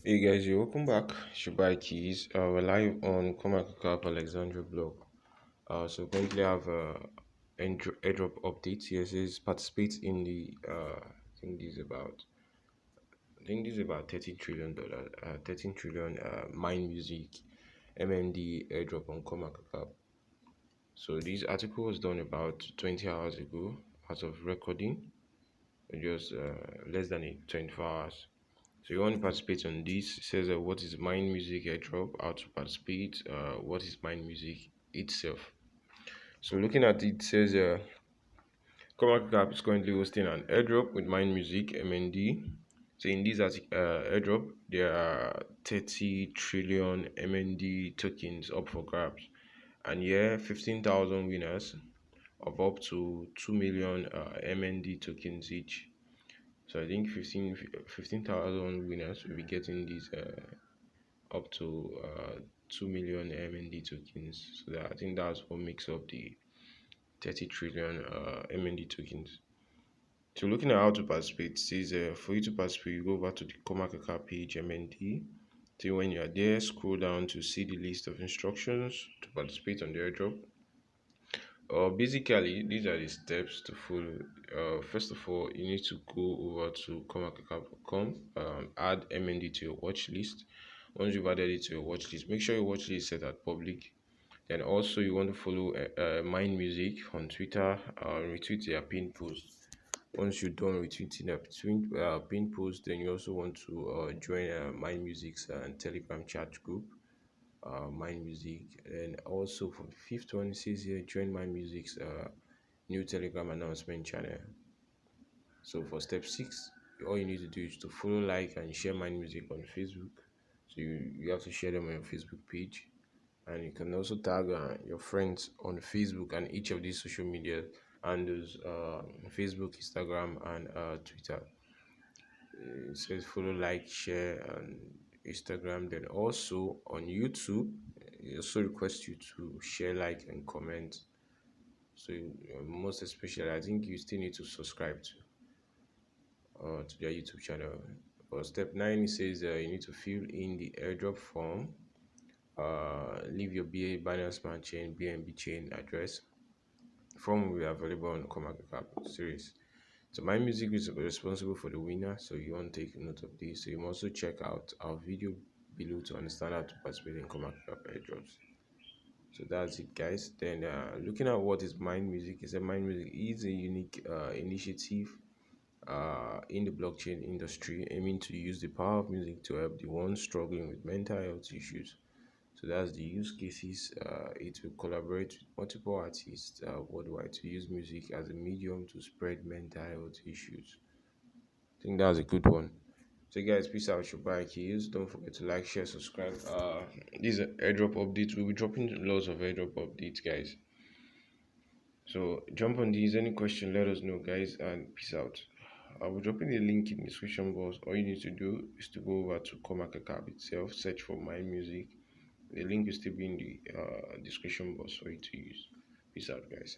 Hey guys, you're welcome back. Shubai Keys. We're live on Coinmarketcap Alexandria blog. So currently I have airdrop updates. Yes, it says participate in the I think this is about $13 trillion 13 trillion mine music MND airdrop on Coinmarketcap. So this article was done about 20 hours ago as of recording, just less than 24 hours. So you want to participate on this. It says what is Mind Music airdrop, how to participate, what is Mind Music itself. So looking at it, it says CoinMarketCap is currently hosting an airdrop with Mind Music MND. So in this airdrop, there are 30 trillion MND tokens up for grabs, and here 15,000 winners of up to 2 million MND tokens each. So I think 15,000 winners will be getting these up to 2 million MND tokens. So that I think that's what makes up the 30 trillion MND tokens. So looking at how to participate, it says for you to participate, you go over to the CoinMarketCap page MND. So when you are there, scroll down to see the list of instructions to participate on the airdrop. Basically, these are the steps to follow. First of all, you need to go over to CoinMarketCap.com, add MND to your watch list. Once you've added it to your watch list, make sure your watch list is set at public. Then also you want to follow Mind Music on Twitter, retweet their pin post. Once you're done retweeting their pin post, then you also want to join Mind Music's Telegram chat group, Mind Music. And also for the fifth one, it says here join Mind Music's new Telegram announcement channel. So for step 6, all you need to do is to follow, like, and share Mind Music on Facebook. So you have to share them on your Facebook page, and you can also tag your friends on Facebook and each of these social media handles, Facebook, Instagram, and Twitter. It says follow, like, share, and Instagram. Then also on YouTube, it also requests you to share, like, and comment. So most especially, I think you still need to subscribe to their YouTube channel. For step 9, it says you need to fill in the airdrop form. Leave your Binance Smart Chain, BNB chain address. Form will be available on CoinMarketCap series. So my music is responsible for the winner, so you want to take note of this. So you must also check out our video below to understand how to participate in CoinMarketCap airdrops. So that's it, guys. Then looking at what is Mind Music, is that Mind Music is a unique initiative in the blockchain industry, aiming to use the power of music to help the ones struggling with mental health issues. So that's the use cases. It will collaborate with multiple artists worldwide to use music as a medium to spread mental health issues. I think that's a good one. So guys, peace out. Your bike use. Don't forget to like, share, subscribe. These are airdrop updates. We'll be dropping lots of airdrop updates, guys. So jump on these. Any question, let us know, guys, and peace out. I'll be dropping the link in the description box. All you need to do is to go over to CoinMarketCap itself, search for My Music. The link will still be in the description box for you to use. Peace out, guys.